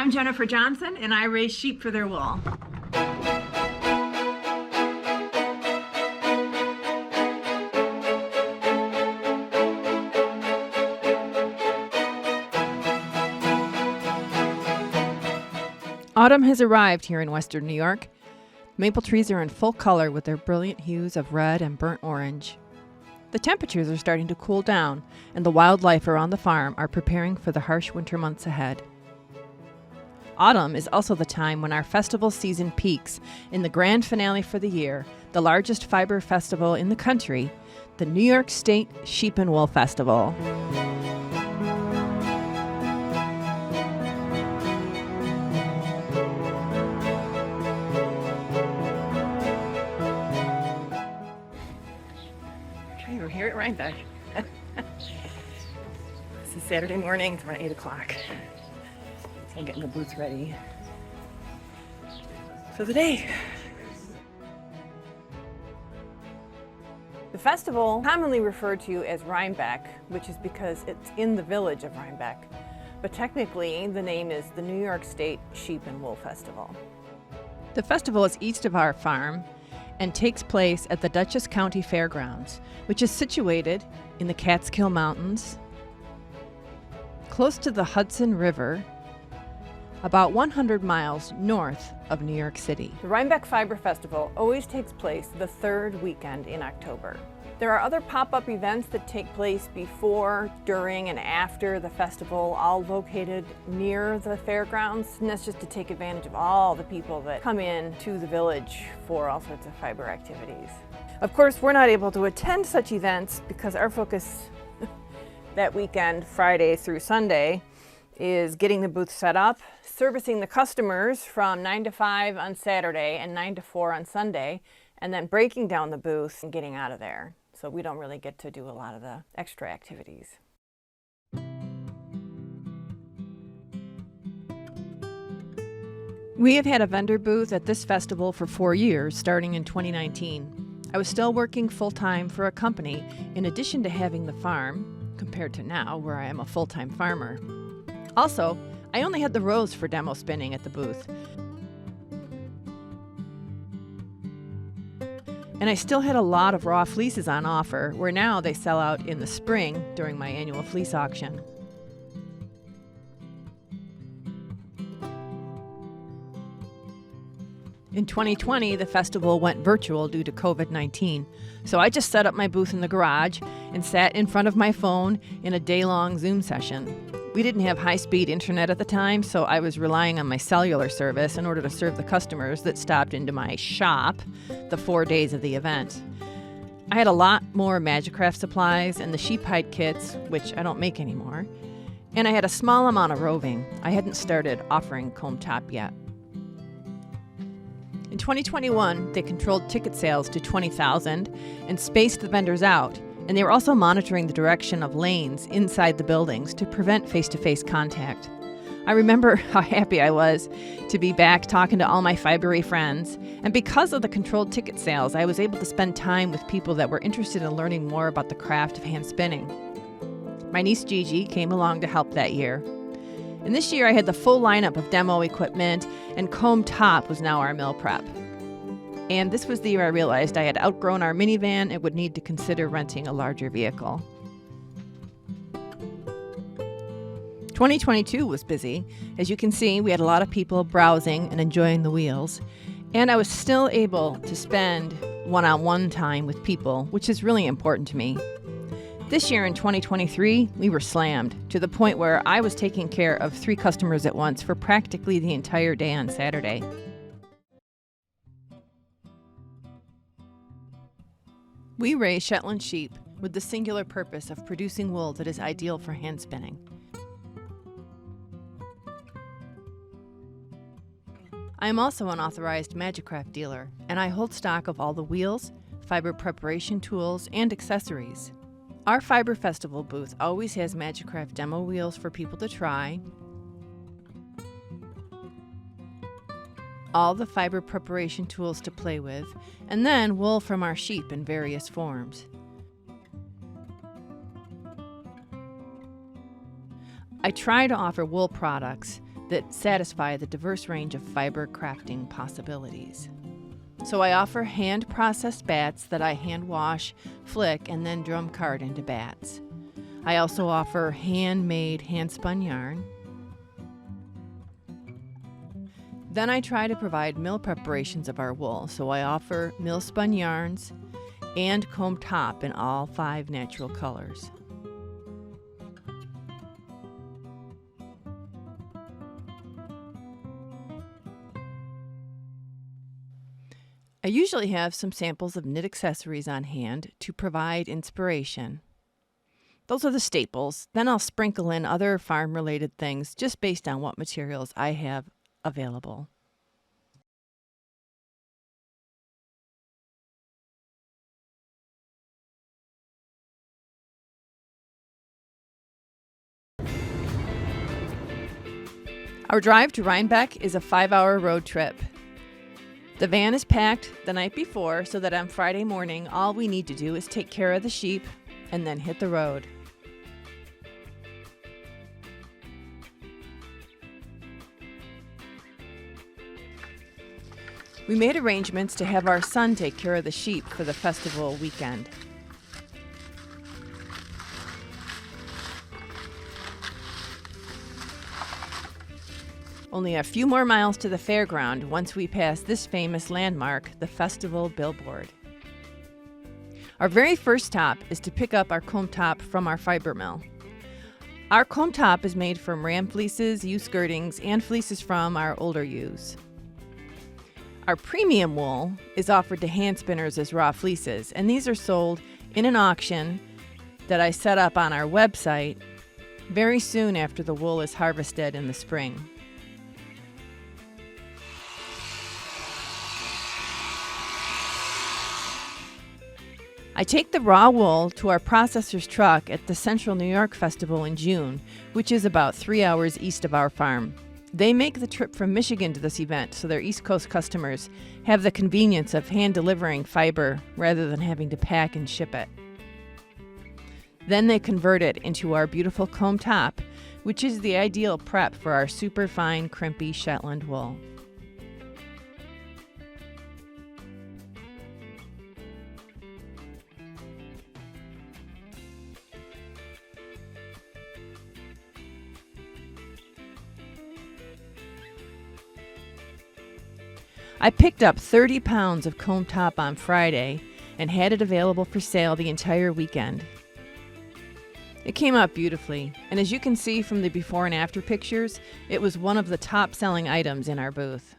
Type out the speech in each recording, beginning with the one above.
I'm Jennifer Johnson, and I raise sheep for their wool. Autumn has arrived here in western New York. Maple trees are in full color with their brilliant hues of red and burnt orange. The temperatures are starting to cool down, and the wildlife around the farm are preparing for the harsh winter months ahead. Autumn is also the time when our festival season peaks in the grand finale for the year, the largest fiber festival in the country, the New York State Sheep and Wool Festival. Okay, we're here at Rhinebeck. This is Saturday morning, it's around 8 o'clock. So I'm getting the booth ready for the day. The festival, commonly referred to as Rhinebeck, which is because it's in the village of Rhinebeck, but technically the name is the New York State Sheep and Wool Festival. The festival is east of our farm and takes place at the Dutchess County Fairgrounds, which is situated in the Catskill Mountains, close to the Hudson River, about 100 miles north of New York City. The Rhinebeck Fiber Festival always takes place the third weekend in October. There are other pop-up events that take place before, during, and after the festival, all located near the fairgrounds, and that's just to take advantage of all the people that come in to the village for all sorts of fiber activities. Of course, we're not able to attend such events because our focus that weekend, Friday through Sunday, is getting the booth set up, servicing the customers from 9 to 5 on Saturday and 9 to 4 on Sunday, and then breaking down the booth and getting out of there. So we don't really get to do a lot of the extra activities. We have had a vendor booth at this festival for 4 years, starting in 2019. I was still working full-time for a company in addition to having the farm, compared to now where I am a full-time farmer. Also, I only had the rows for demo spinning at the booth. And I still had a lot of raw fleeces on offer, where now they sell out in the spring during my annual fleece auction. In 2020, the festival went virtual due to COVID-19, so I just set up my booth in the garage and sat in front of my phone in a day-long Zoom session. We didn't have high-speed internet at the time, so I was relying on my cellular service in order to serve the customers that stopped into my shop the 4 days of the event. I had a lot more Magicraft supplies and the sheep hide kits, which I don't make anymore, and I had a small amount of roving. I hadn't started offering comb top yet. In 2021, they controlled ticket sales to 20,000 and spaced the vendors out, and they were also monitoring the direction of lanes inside the buildings to prevent face-to-face contact. I remember how happy I was to be back talking to all my fibery friends, and because of the controlled ticket sales, I was able to spend time with people that were interested in learning more about the craft of hand spinning. My niece Gigi came along to help that year. And this year I had the full lineup of demo equipment, and comb top was now our mill prep. And this was the year I realized I had outgrown our minivan and would need to consider renting a larger vehicle. 2022 was busy. As you can see, we had a lot of people browsing and enjoying the wheels. And I was still able to spend one-on-one time with people, which is really important to me. This year in 2023, we were slammed to the point where I was taking care of 3 customers at once for practically the entire day on Saturday. We raise Shetland sheep with the singular purpose of producing wool that is ideal for hand spinning. I am also an authorized Magicraft dealer, and I hold stock of all the wheels, fiber preparation tools, and accessories. Our Fiber Festival booth always has Magicraft demo wheels for people to try, all the fiber preparation tools to play with, and then wool from our sheep in various forms. I try to offer wool products that satisfy the diverse range of fiber crafting possibilities. So I offer hand-processed bats that I hand wash, flick, and then drum card into bats. I also offer handmade hand-spun yarn. Then I try to provide mill preparations of our wool, so I offer mill-spun yarns and comb top in all 5 natural colors. I usually have some samples of knit accessories on hand to provide inspiration. Those are the staples. Then I'll sprinkle in other farm-related things just based on what materials I have available. Our drive to Rhinebeck is a 5-hour road trip. The van is packed the night before so that on Friday morning all we need to do is take care of the sheep and then hit the road. We made arrangements to have our son take care of the sheep for the festival weekend. Only a few more miles to the fairground once we pass this famous landmark, the festival billboard. Our very first stop is to pick up our comb top from our fiber mill. Our comb top is made from ram fleeces, ewe skirtings, and fleeces from our older ewes. Our premium wool is offered to hand spinners as raw fleeces, and these are sold in an auction that I set up on our website very soon after the wool is harvested in the spring. I take the raw wool to our processor's truck at the Central New York Festival in June, which is about 3 hours east of our farm. They make the trip from Michigan to this event so their East Coast customers have the convenience of hand delivering fiber rather than having to pack and ship it. Then they convert it into our beautiful comb top, which is the ideal prep for our super fine crimpy Shetland wool. I picked up 30 pounds of comb top on Friday and had it available for sale the entire weekend. It came out beautifully, and as you can see from the before and after pictures, it was one of the top selling items in our booth.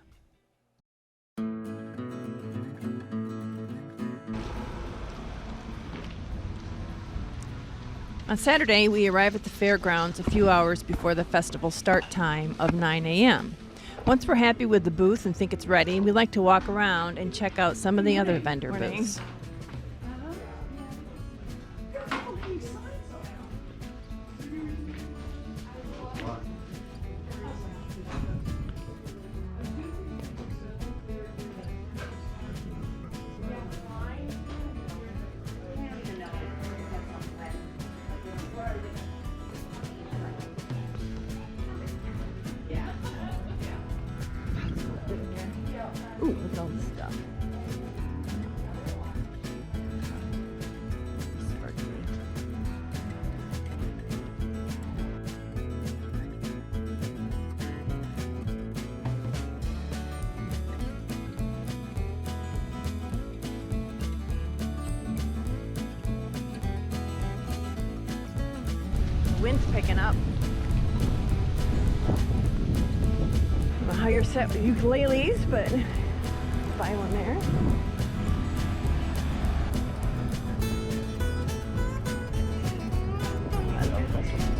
On Saturday, we arrive at the fairgrounds a few hours before the festival start time of 9 a.m. Once we're happy with the booth and think it's ready, we like to walk around and check out some of the other vendor booths. Ooh, look at all this stuff. The wind's picking up. I don't know how you're set with ukuleles, but buy one there. I love this one.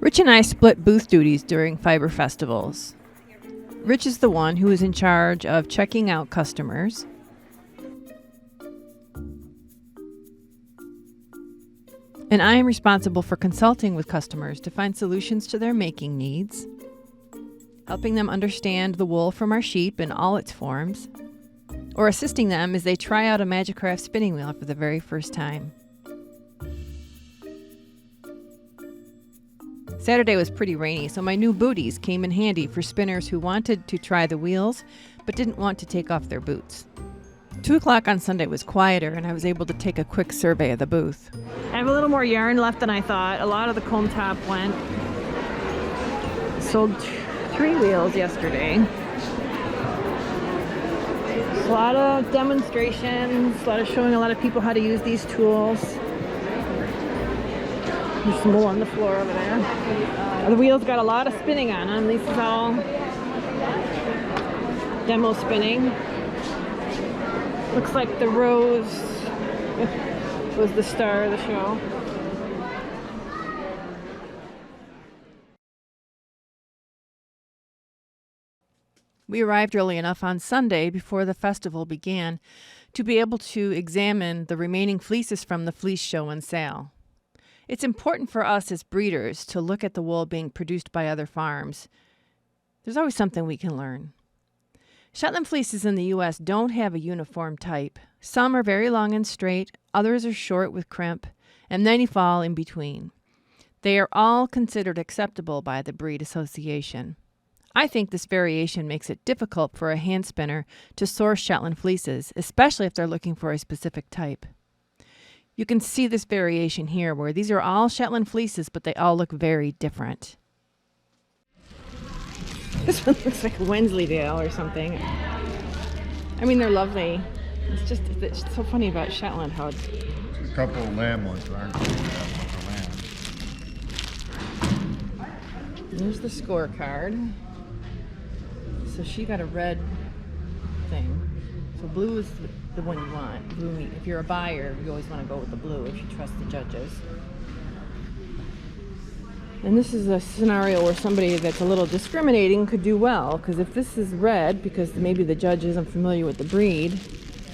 Rich and I split booth duties during fiber festivals. Rich is the one who is in charge of checking out customers, and I am responsible for consulting with customers to find solutions to their making needs, helping them understand the wool from our sheep in all its forms, or assisting them as they try out a Magicraft spinning wheel for the very first time. Saturday was pretty rainy, so my new booties came in handy for spinners who wanted to try the wheels but didn't want to take off their boots. 2 o'clock on Sunday was quieter, and I was able to take a quick survey of the booth. I have a little more yarn left than I thought. A lot of the comb top went. Sold 3 wheels yesterday. A lot of demonstrations, a lot of showing a lot of people how to use these tools. There's some wool on the floor over there. The wheels got a lot of spinning on them. This is all demo spinning. Looks like the rose was the star of the show. We arrived early enough on Sunday before the festival began to be able to examine the remaining fleeces from the fleece show and sale. It's important for us as breeders to look at the wool being produced by other farms. There's always something we can learn. Shetland fleeces in the U.S. don't have a uniform type. Some are very long and straight, others are short with crimp, and many fall in between. They are all considered acceptable by the Breed Association. I think this variation makes it difficult for a hand spinner to source Shetland fleeces, especially if they're looking for a specific type. You can see this variation here, where these are all Shetland fleeces, but they all look very different. This one looks like Wensleydale or something. I mean, they're lovely. It's so funny about Shetland how it's... There's a couple of lamb ones that aren't quite lamb. There's the scorecard. So she got a red thing. So blue is the one you want. Blue, if you're a buyer, you always want to go with the blue if you trust the judges. And this is a scenario where somebody that's a little discriminating could do well, because if this is red, because maybe the judge isn't familiar with the breed,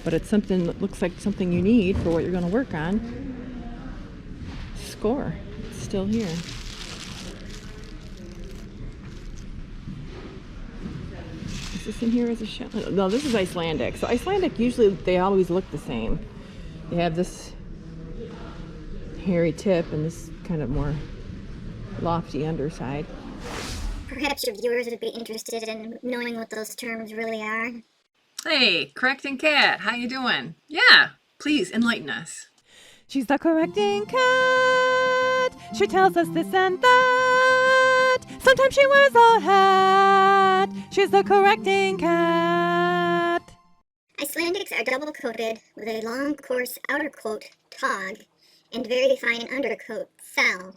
but it's something that looks like something you need for what you're going to work on, score. It's still here. Is this in here as a Shetland? No, this is Icelandic. So Icelandic, usually they always look the same. They have this hairy tip and this kind of more lofty underside. Perhaps your viewers would be interested in knowing what those terms really are. Hey, Correcting Cat, how you doing? Yeah, please enlighten us. She's the correcting cat. She tells us this and that. Sometimes she wears a hat. She's the correcting cat. Icelandics are double-coated with a long, coarse outer coat, tog, and very fine undercoat, thal.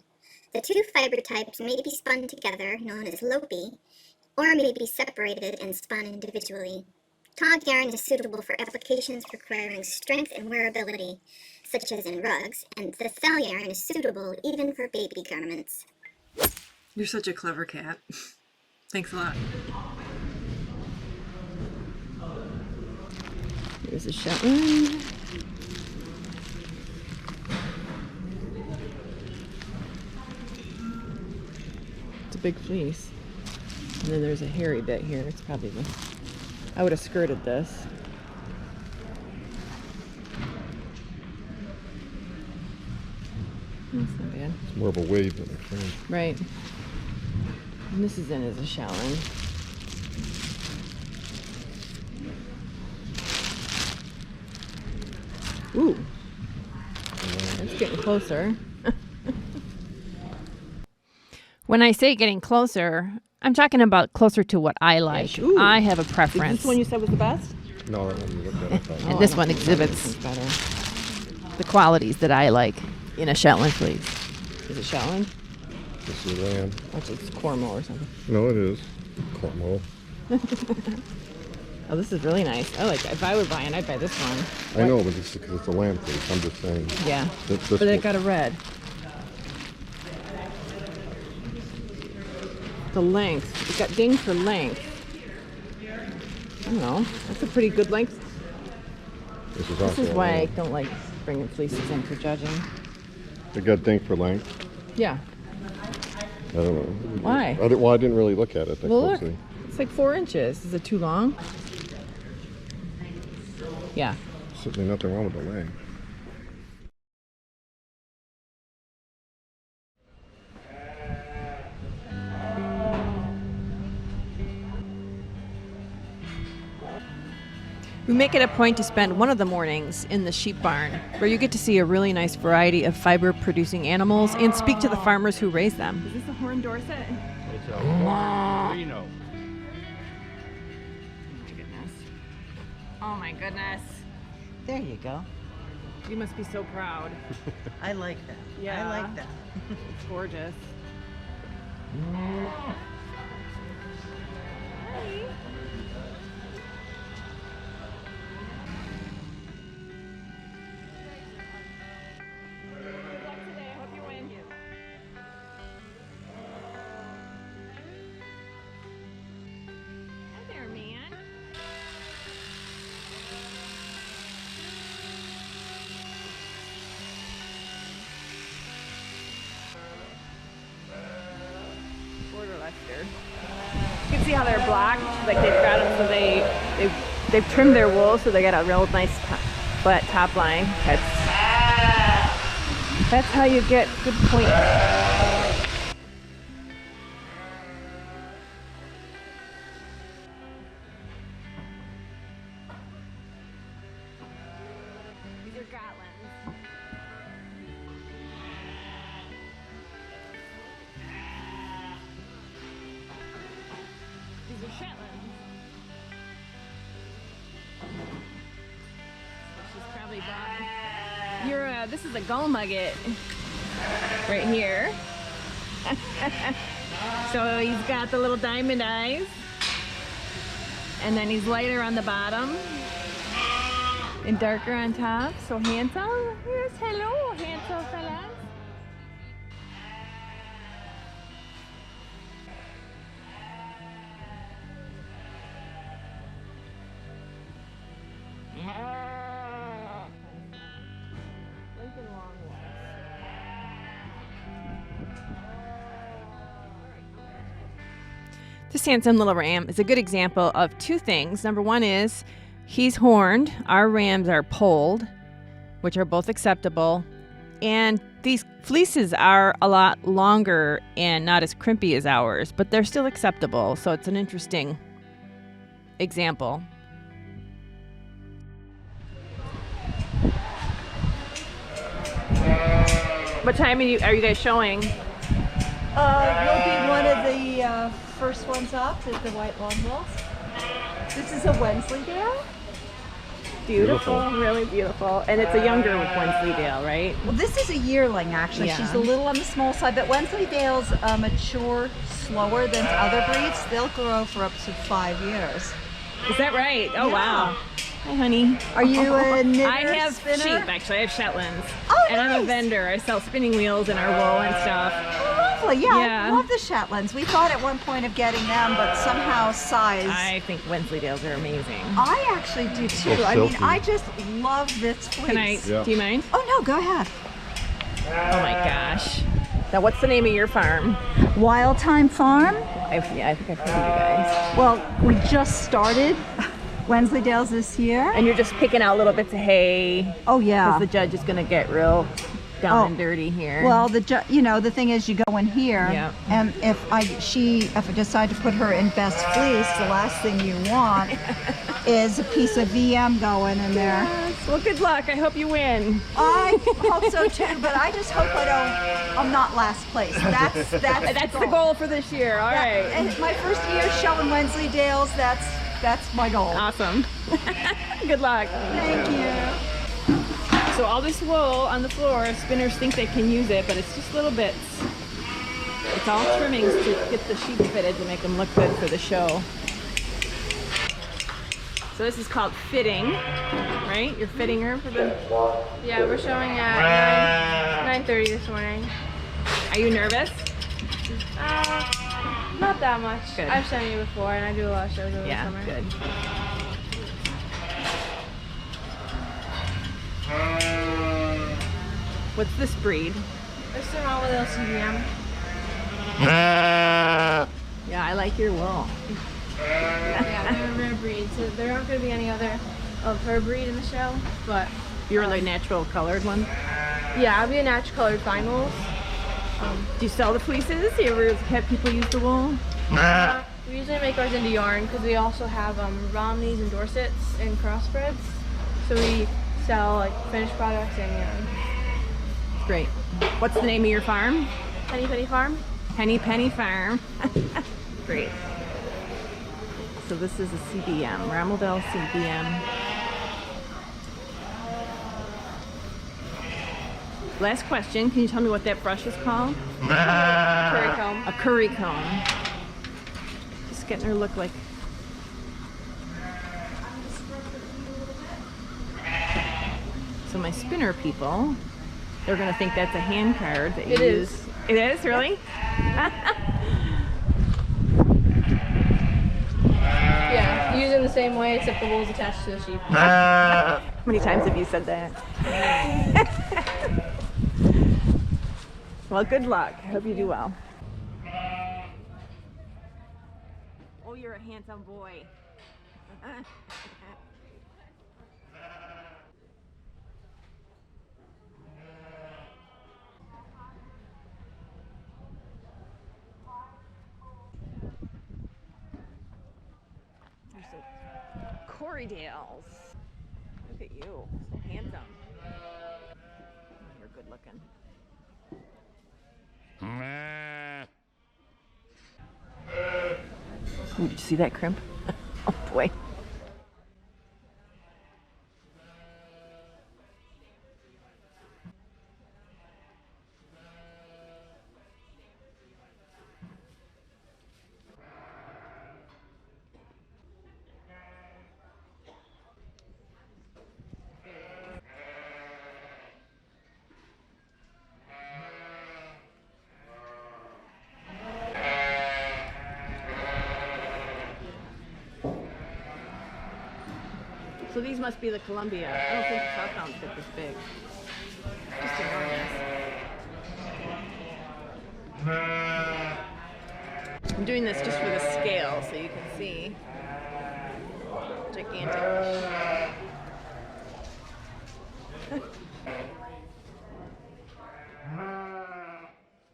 The two fiber types may be spun together, known as lopi, or may be separated and spun individually. Tog yarn is suitable for applications requiring strength and wearability, such as in rugs, and the thal yarn is suitable even for baby garments. You're such a clever cat. Thanks a lot. Here's a Shetland. It's a big fleece. And then there's a hairy bit here. It's probably the... I would have skirted this. That's not bad. It's more of a wave than a frame. Right. And this is in as a Shetland. Ooh. That's getting closer. When I say getting closer, I'm talking about closer to what I like. Ooh. I have a Is preference. this one you said was the best? No, that one you looked at, I thought. And this one exhibits Better. the qualities that I like in a Shetland fleece. Is it Shetland? This is lamb. Or it's Cornwall or something? No, it is. Cornwall. Oh, this is really nice. I like it. If I were buying, I'd buy this one. I know, but it's because it's a lamb fleece. I'm just saying. Yeah. This But it one- got a red. the length. It got dinged for length. I don't know. That's a pretty good length. This is This also is a why I lamb. don't like bringing fleeces in for judging. It got dinged for length. Yeah. I don't know. Why? I didn't really look at it that Well, look. closely. It's like 4 inches. Is it too long? Yeah. Certainly nothing wrong with the lamb. We make it a point to spend one of the mornings in the sheep barn, where you get to see a really nice variety of fiber-producing animals and speak to the farmers who raise them. Is this a horned Dorset? It's a Rhino. Oh my goodness. There you go. You must be so proud. I like that. Yeah. I like that. It's gorgeous. You can see how they're blocked, like they've got them so they've trimmed their wool so they got a real nice flat top line. That's how you get good point. These are Gotlins. These are Shetlands. She's probably bought. This is a gull mugget right here. So he's got the little diamond eyes, and then he's lighter on the bottom and darker on top. So handsome. Yes, hello, handsome fellas. This handsome little ram is a good example of two things. Number one is he's horned. Our rams are polled, which are both acceptable. And these fleeces are a lot longer and not as crimpy as ours, but they're still acceptable. So it's an interesting example. What time are you guys showing? We'll be one of the first ones up at the White Long Walls. This is a Wensleydale. Beautiful, really beautiful. And it's a younger Wensleydale, right? Well, this is a yearling actually. Yeah. She's a little on the small side, but Wensleydales mature slower than other breeds. They'll grow for up to 5 years. Is that right? Oh, Yeah. wow. Hi, honey. Are you a knitter, I have spinner? sheep, actually. I have Shetlands. Oh, and I'm a nice. vendor. I sell spinning wheels and our wool and stuff. Oh, lovely. Yeah, Yeah. I love the Shetlands. We thought at one point of getting them, but somehow size. I think Wensleydales are amazing. I actually do too. Oh, I mean, silky. I just love this fleece. Can I, Yeah. do you mind? Oh no, go ahead. Oh my gosh. Now, what's the name of your farm? Wild Time Farm. I think I've heard of you guys. Well, we just started Wensleydales this year. And you're just picking out little bits of hay. Oh yeah. Because the judge is going to get real down Oh. and dirty here. Well, the thing is, you go in here, Yeah. and if I decide to put her in best fleece, the last thing you want is a piece of VM going in there. Well, good luck. I hope you win. I hope so too, but I just hope I'm not last place. That's That's the goal for this year. All right. And my first year showing Wensleydales, that's my goal. Awesome. Good luck. Thank you. So all this wool on the floor, spinners think they can use it, but it's just little bits. It's all trimmings to get the sheep fitted to make them look good for the show. So this is called fitting, right? You're fitting her for the... Yeah, we're showing at 9:30 this morning. Are you nervous? Not that much. Good. I've shown you before, and I do a lot of shows over the Yeah, summer. good. What's this breed? There's some wrong with LCBM. Yeah, I like your wool. Yeah, they're a rare breed, so there aren't going to be any other of her breed in the show. But You're the natural colored one. yeah, I'll be a natural colored fine wool. Do you sell the fleeces? You ever have people use the wool? We usually make ours into yarn because we also have Romneys and Dorsets and crossbreds. So we sell like finished products and yarn. Great. What's the name of your farm? Penny Penny Farm. Penny Farm. Great. So this is a CBM, Ramildel CBM. Last question, can you tell me what that brush is called? Curry comb. A curry comb. Just getting her look like... So my spinner people, they're gonna think that's a hand card that you It use. is. It is, really? Yeah, use it in the same way except the wool's attached to the sheep. How many times have you said that? Well, good luck. I hope you do well. Oh, you're a handsome boy. There's some Corriedales. Look at you, so handsome. Oh, you're good looking. Ooh, did you see that crimp? Oh boy. So these must be the Columbia. I don't think the Southbound's get this big. Just enormous. I'm doing this just for the scale so you can see. Gigantic. Is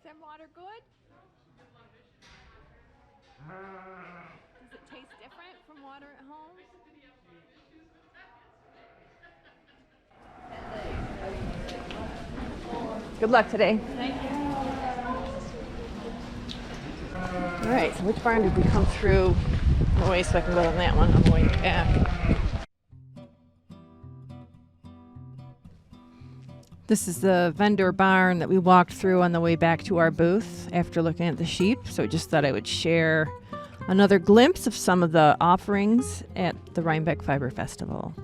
that water good? Does it taste different from water at home? Good luck today. Thank you. All right, so which barn did we come through? Oh, wait, so I can go on that one on the way back. This is the vendor barn that we walked through on the way back to our booth after looking at the sheep. So I just thought I would share another glimpse of some of the offerings at the Rhinebeck Fiber Festival.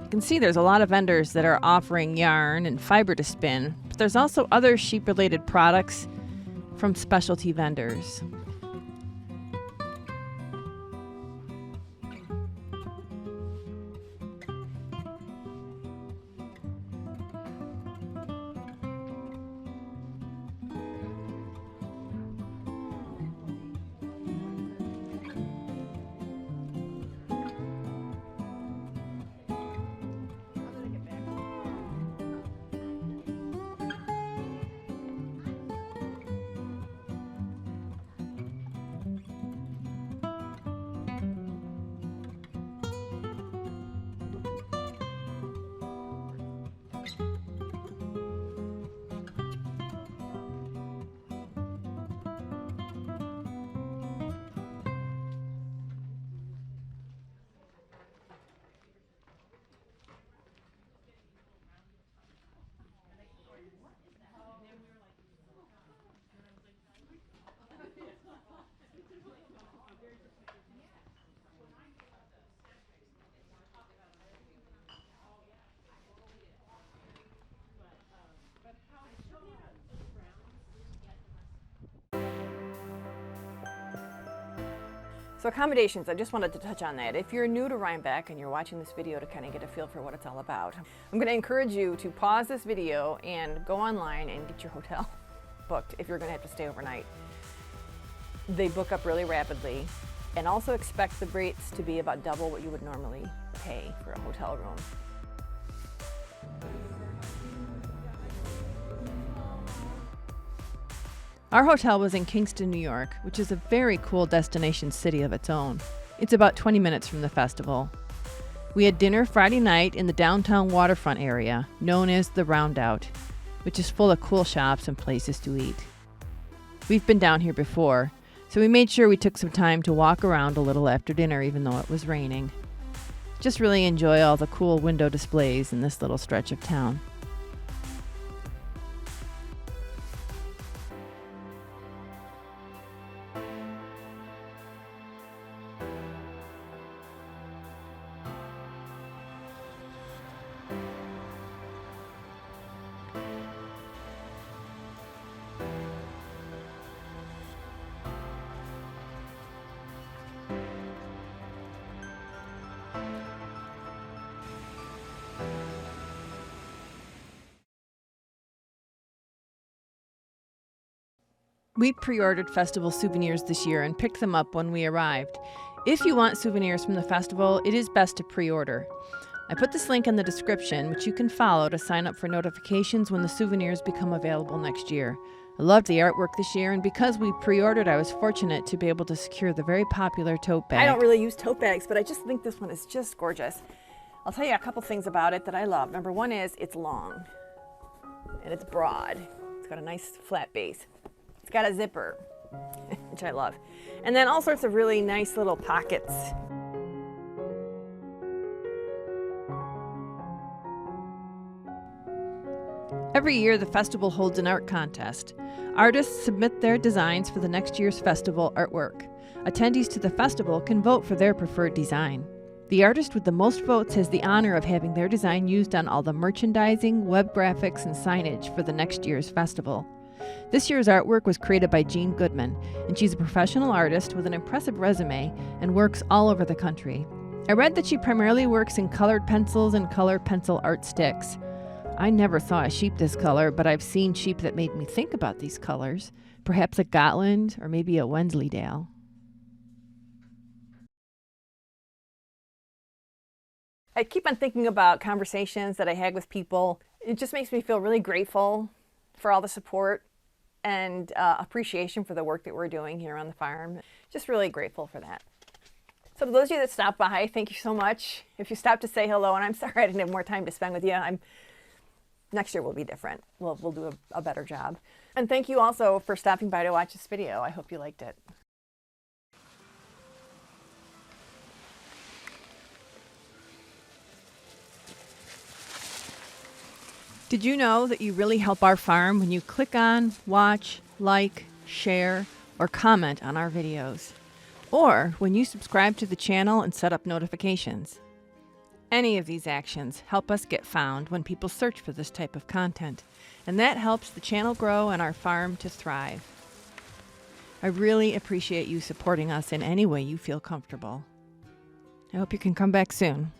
You can see there's a lot of vendors that are offering yarn and fiber to spin, but there's also other sheep-related products from specialty vendors. So accommodations, I just wanted to touch on that. If you're new to Rhinebeck and you're watching this video to kind of get a feel for what it's all about, I'm going to encourage you to pause this video and go online and get your hotel booked if you're going to have to stay overnight. They book up really rapidly, and also expect the rates to be about double what you would normally pay for a hotel room. Our hotel was in Kingston, New York, which is a very cool destination city of its own. It's about 20 minutes from the festival. We had dinner Friday night in the downtown waterfront area, known as the Roundout, which is full of cool shops and places to eat. We've been down here before, so we made sure we took some time to walk around a little after dinner, even though it was raining. Just really enjoy all the cool window displays in this little stretch of town. We pre-ordered festival souvenirs this year and picked them up when we arrived. If you want souvenirs from the festival, it is best to pre-order. I put this link in the description, which you can follow to sign up for notifications when the souvenirs become available next year. I loved the artwork this year, and because we pre-ordered, I was fortunate to be able to secure the very popular tote bag. I don't really use tote bags, but I just think this one is just gorgeous. I'll tell you a couple things about it that I love. Number one is it's long and it's broad. It's got a nice flat base. It's got a zipper, which I love. And then all sorts of really nice little pockets. Every year, the festival holds an art contest. Artists submit their designs for the next year's festival artwork. Attendees to the festival can vote for their preferred design. The artist with the most votes has the honor of having their design used on all the merchandising, web graphics, and signage for the next year's festival. This year's artwork was created by Jean Goodman, and she's a professional artist with an impressive resume and works all over the country. I read that she primarily works in colored pencils and color pencil art sticks. I never saw a sheep this color, but I've seen sheep that made me think about these colors. Perhaps a Gotland or maybe a Wensleydale. I keep on thinking about conversations that I had with people. It just makes me feel really grateful for all the support and appreciation for the work that we're doing here on the farm. Just really grateful for that. So to those of you that stopped by, thank you so much. If you stopped to say hello, and I'm sorry I didn't have more time to spend with you. Next year will be different. We'll do a better job. And thank you also for stopping by to watch this video. I hope you liked it. Did you know that you really help our farm when you click on, watch, like, share, or comment on our videos? Or when you subscribe to the channel and set up notifications? Any of these actions help us get found when people search for this type of content, and that helps the channel grow and our farm to thrive. I really appreciate you supporting us in any way you feel comfortable. I hope you can come back soon.